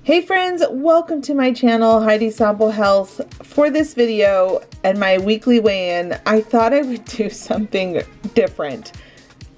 Hey friends, welcome to my channel, Heidi Sonboul Health. For this video and my weekly weigh-in, I thought I would do something different.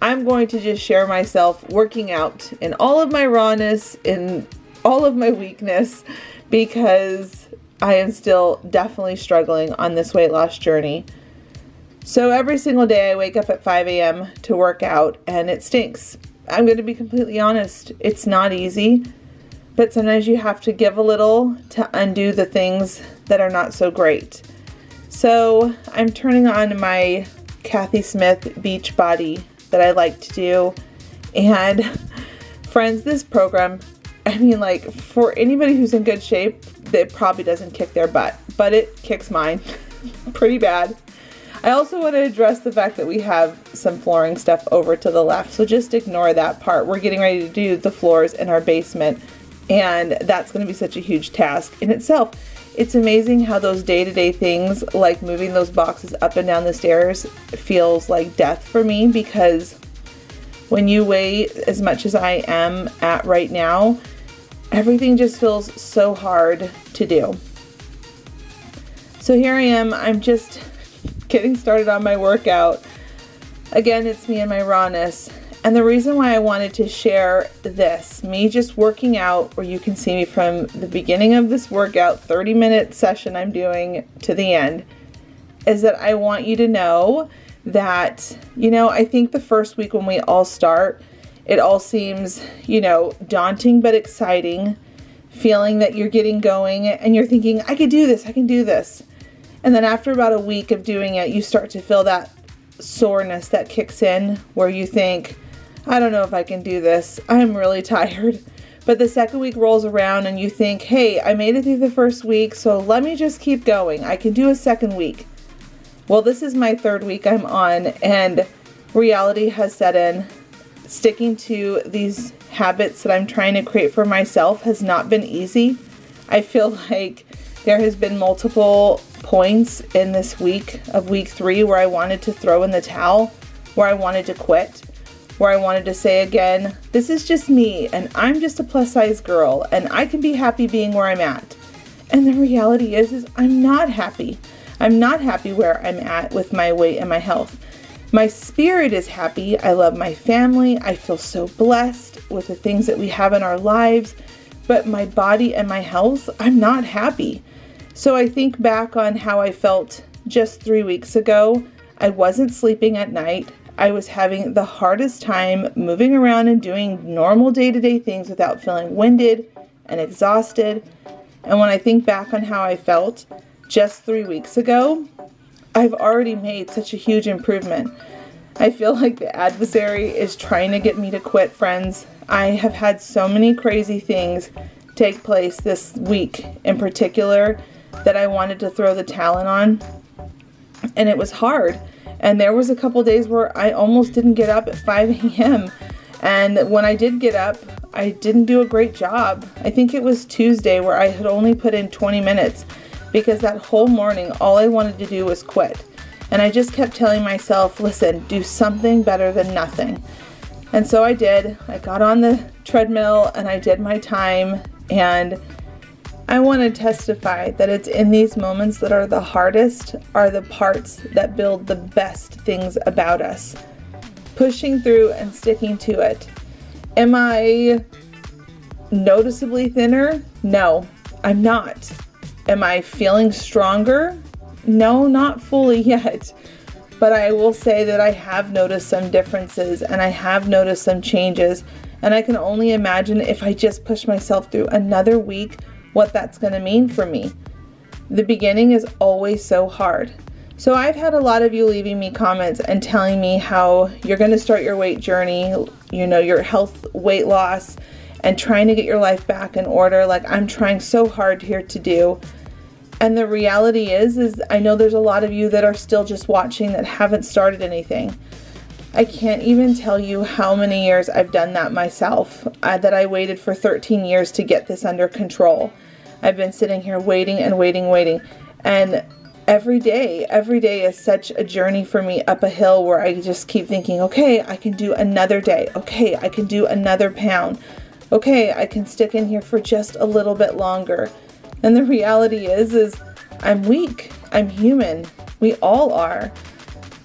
I'm going to just share myself working out in all of my rawness, in all of my weakness, because I am still definitely struggling on this weight loss journey. So every single day I wake up at 5 a.m. to work out and it stinks. I'm going to be completely honest, it's not easy. But sometimes you have to give a little to undo the things that are not so great. So I'm turning on my Kathy Smith beach body that I like to do. And friends, this program, I mean, like, for anybody who's in good shape, it probably doesn't kick their butt, but it kicks mine pretty bad. I also want to address the fact that we have some flooring stuff over to the left, so just ignore that part. We're getting ready to do the floors in our basement. And that's going to be such a huge task in itself. It's amazing how those day-to-day things, like moving those boxes up and down the stairs, feels like death for me, because when you weigh as much as I am at right now, everything just feels so hard to do. So here I am, I'm just getting started on my workout. Again, it's me and my rawness. And the reason why I wanted to share this, me just working out, where you can see me from the beginning of this workout, 30-minute session I'm doing, to the end, is that I want you to know that, I think the first week when we all start, it all seems, daunting but exciting, feeling that you're getting going and you're thinking, I can do this, I can do this. And then after about a week of doing it, you start to feel that soreness that kicks in where you think, I don't know if I can do this. I'm really tired. But the second week rolls around and you think, hey, I made it through the first week, so let me just keep going. I can do a second week. Well, this is my third week I'm on, and reality has set in. Sticking to these habits that I'm trying to create for myself has not been easy. I feel like there has been multiple points in this week of week 3 where I wanted to throw in the towel, where I wanted to quit, where I wanted to say again, this is just me and I'm just a plus size girl and I can be happy being where I'm at. And the reality is I'm not happy. I'm not happy where I'm at with my weight and my health. My spirit is happy. I love my family. I feel so blessed with the things that we have in our lives. But my body and my health, I'm not happy. So I think back on how I felt just 3 weeks ago. I wasn't sleeping at night. I was having the hardest time moving around and doing normal day-to-day things without feeling winded and exhausted. And when I think back on how I felt just 3 weeks ago, I've already made such a huge improvement. I feel like the adversary is trying to get me to quit, friends. I have had so many crazy things take place this week in particular that I wanted to throw the towel in on, and it was hard. And there was a couple days where I almost didn't get up at 5 a.m. And when I did get up, I didn't do a great job. I think it was Tuesday where I had only put in 20 minutes because that whole morning, all I wanted to do was quit. And I just kept telling myself, listen, do something better than nothing. And so I did. I got on the treadmill and I did my time, and I want to testify that it's in these moments that are the hardest are the parts that build the best things about us. Pushing through and sticking to it. Am I noticeably thinner? No, I'm not. Am I feeling stronger? No, not fully yet. But I will say that I have noticed some differences and I have noticed some changes. And I can only imagine if I just push myself through another week, what that's going to mean for me. The beginning is always so hard. So I've had a lot of you leaving me comments and telling me how you're going to start your weight journey, your health, weight loss, and trying to get your life back in order, like I'm trying so hard here to do. And the reality is I know there's a lot of you that are still just watching that haven't started anything. I can't even tell you how many years I've done that myself, that I waited for 13 years to get this under control. I've been sitting here waiting and waiting. And every day is such a journey for me up a hill where I just keep thinking, okay, I can do another day. Okay, I can do another pound. okay, I can stick in here for just a little bit longer. And the reality is I'm weak. I'm human. We all are.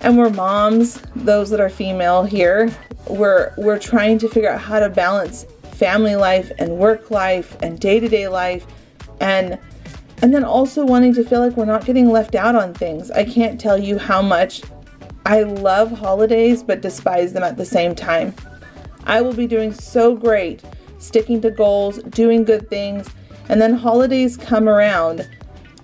And we're moms, those that are female here. We're trying to figure out how to balance family life and work life and day-to-day life, and then also wanting to feel like we're not getting left out on things. I can't tell you how much I love holidays but despise them at the same time. I will be doing so great sticking to goals, doing good things, and then holidays come around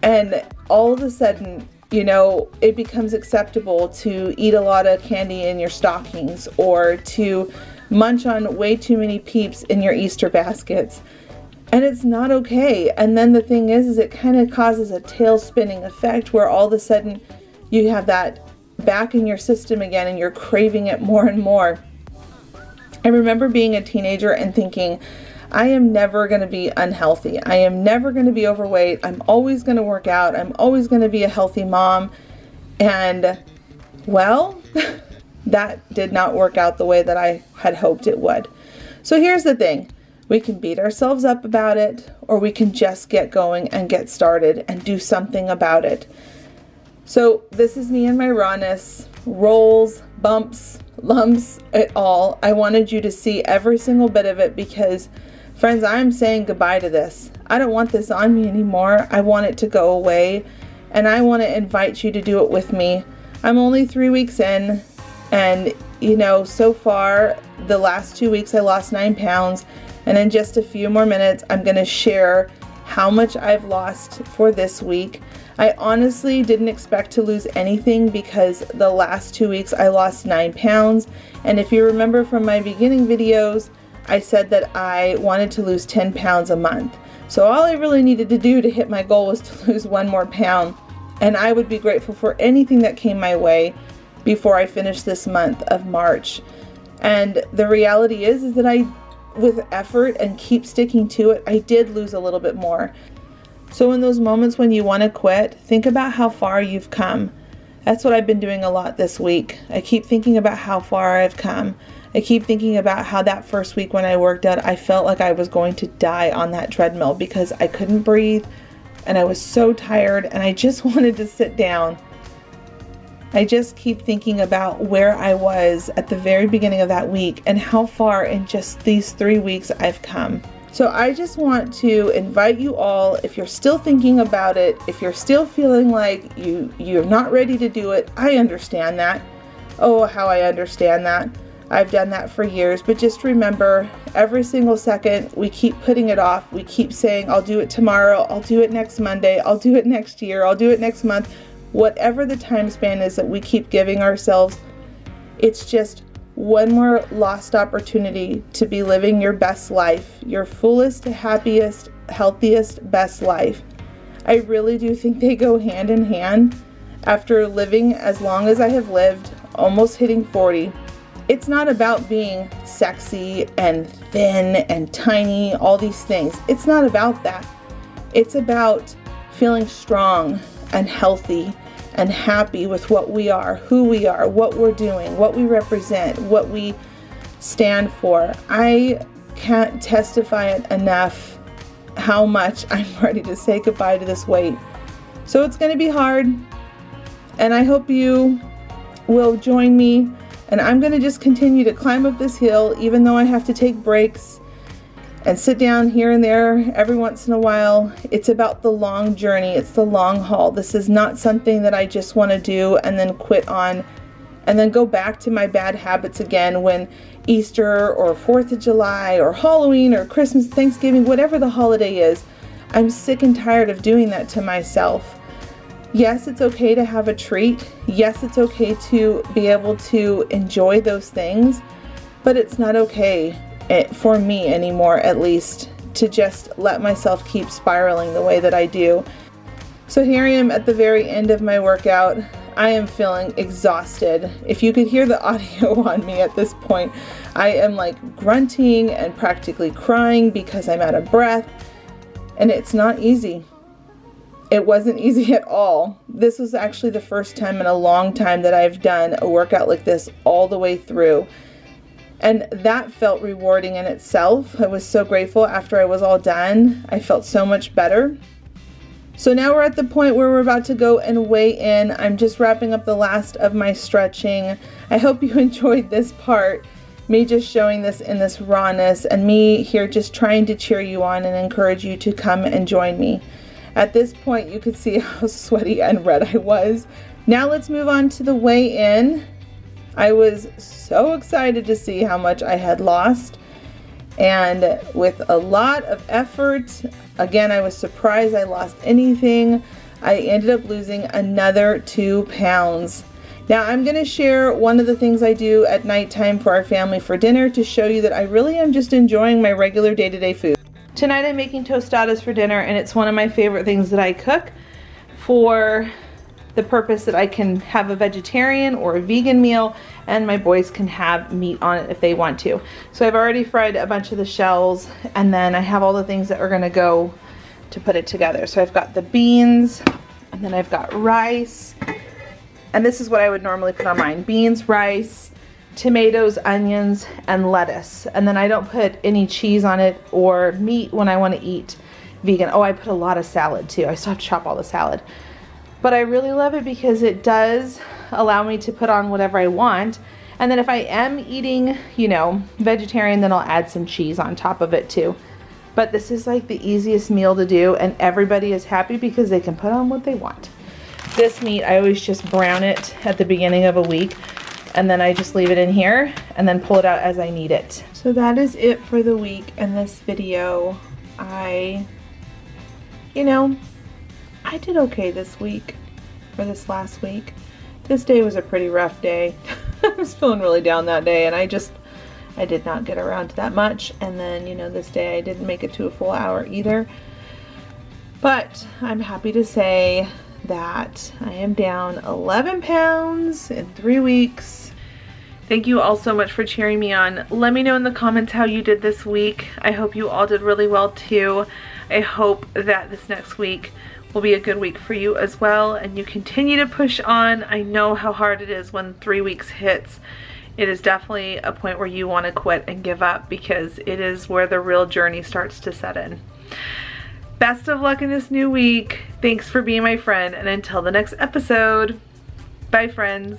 and all of a sudden, you know, it becomes acceptable to eat a lot of candy in your stockings or to munch on way too many Peeps in your Easter baskets. And it's not okay. And then the thing is it kind of causes a tail spinning effect where all of a sudden you have that back in your system again and you're craving it more and more. I remember being a teenager and thinking, I am never going to be unhealthy. I am never going to be overweight. I'm always going to work out. I'm always going to be a healthy mom. And well, that did not work out the way that I had hoped it would. So here's the thing. We can beat ourselves up about it, or we can just get going and get started and do something about it. So this is me and my rawness, rolls, bumps, lumps, it all. I wanted you to see every single bit of it because, friends, I'm saying goodbye to this. I don't want this on me anymore. I want it to go away, and I want to invite you to do it with me. I'm only 3 weeks in, and you know, so far, the last 2 weeks I lost 9 pounds, and in just a few more minutes, I'm going to share how much I've lost for this week. I honestly didn't expect to lose anything because the last 2 weeks I lost 9 pounds. And if you remember from my beginning videos, I said that I wanted to lose 10 pounds a month. So all I really needed to do to hit my goal was to lose 1 more pound. And I would be grateful for anything that came my way before I finish this month of March. And the reality is that I, with effort and keep sticking to it, I did lose a little bit more. So in those moments when you want to quit, think about how far you've come. That's what I've been doing a lot this week. I keep thinking about how far I've come. I keep thinking about how that first week when I worked out, I felt like I was going to die on that treadmill because I couldn't breathe and I was so tired and I just wanted to sit down. I just keep thinking about where I was at the very beginning of that week and how far in just these 3 weeks I've come. So I just want to invite you all, if you're still thinking about it, if you're still feeling like you're not ready to do it, I understand that. Oh, how I understand that. I've done that for years, but just remember, every single second we keep putting it off. We keep saying, I'll do it tomorrow, I'll do it next Monday, I'll do it next year, I'll do it next month. Whatever the time span is that we keep giving ourselves, it's just one more lost opportunity to be living your best life, your fullest, happiest, healthiest, best life. I really do think they go hand in hand. After living as long as I have lived, almost hitting 40, it's not about being sexy and thin and tiny, all these things. It's not about that. It's about feeling strong and healthy and happy with what we are, who we are, what we're doing, what we represent, what we stand for. I can't testify it enough how much I'm ready to say goodbye to this weight. So it's going to be hard, and I hope you will join me, and I'm going to just continue to climb up this hill even though I have to take breaks and sit down here and there every once in a while. It's about the long journey. It's the long haul. This is not something that I just want to do and then quit on and then go back to my bad habits again when Easter or 4th of July or Halloween or Christmas, Thanksgiving, whatever the holiday is. I'm sick and tired of doing that to myself. Yes, it's okay to have a treat. Yes, it's okay to be able to enjoy those things, but it's not okay, for me anymore at least, to just let myself keep spiraling the way that I do. So here I am at the very end of my workout. I am feeling exhausted. If you could hear the audio on me at this point, I am like grunting and practically crying because I'm out of breath, and it's not easy. It wasn't easy at all. This was actually the first time in a long time that I've done a workout like this all the way through. And that felt rewarding in itself. I was so grateful after I was all done. I felt so much better. So now we're at the point where we're about to go and weigh in. I'm just wrapping up the last of my stretching. I hope you enjoyed this part, me just showing this in this rawness, and me here just trying to cheer you on and encourage you to come and join me. At this point, you could see how sweaty and red I was. Now let's move on to the weigh-in. I was so excited to see how much I had lost, and with a lot of effort, again, I was surprised I lost anything. I ended up losing another 2 pounds. Now I'm going to share one of the things I do at nighttime for our family for dinner to show you that I really am just enjoying my regular day-to-day food. Tonight I'm making tostadas for dinner, and it's one of my favorite things that I cook for the purpose that I can have a vegetarian or a vegan meal, and my boys can have meat on it if they want to. So I've already fried a bunch of the shells, and then I have all the things that are gonna go to put it together. So I've got the beans, and then I've got rice, and this is what I would normally put on mine: beans, rice, tomatoes, onions, and lettuce. And then I don't put any cheese on it or meat when I want to eat vegan. Oh, I put a lot of salad too. I still have to chop all the salad. But I really love it because it does allow me to put on whatever I want. And then if I am eating, you know, vegetarian, then I'll add some cheese on top of it too. But this is like the easiest meal to do, and everybody is happy because they can put on what they want. This meat, I always just brown it at the beginning of a week, and then I just leave it in here and then pull it out as I need it. So that is it for the week in this video. I did okay this week, or this last week. This day was a pretty rough day. I was feeling really down that day, and I did not get around to that much. And then, you know, this day I didn't make it to a full hour either. But I'm happy to say that I am down 11 pounds in 3 weeks. Thank you all so much for cheering me on. Let me know in the comments how you did this week. I hope you all did really well too. I hope that this next week will be a good week for you as well, and you continue to push on. I know how hard it is when 3 weeks hits. It is definitely a point where you want to quit and give up, because it is where the real journey starts to set in. Best of luck in this new week. Thanks for being my friend, and until the next episode, bye friends.